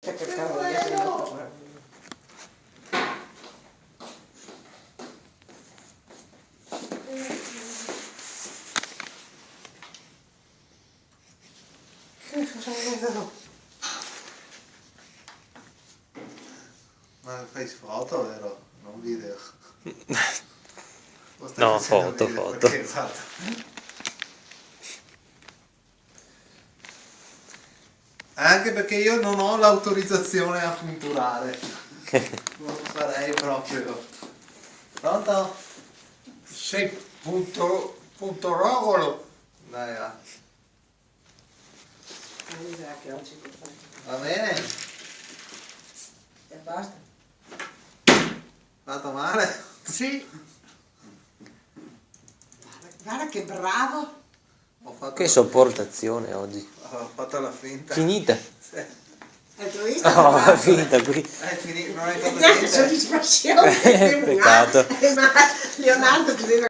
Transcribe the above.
Che cavolo è andato? Ma fai foto, vero? Non video. No, foto. Perché, esatto. Anche perché io non ho l'autorizzazione a punturare. Non sarei proprio. Pronto? Sei punto rogolo. Dai, va. Mi sa che oggi Va bene? e basta. Fatto male? Sì. Guarda che bravo. Ho fatto Che sopportazione oggi. Ho fatto la finta. Finita? Sì. Hai visto? No, è finita qui. Finito, non hai fatto Che niente. soddisfazione. Peccato. Ma Leonardo doveva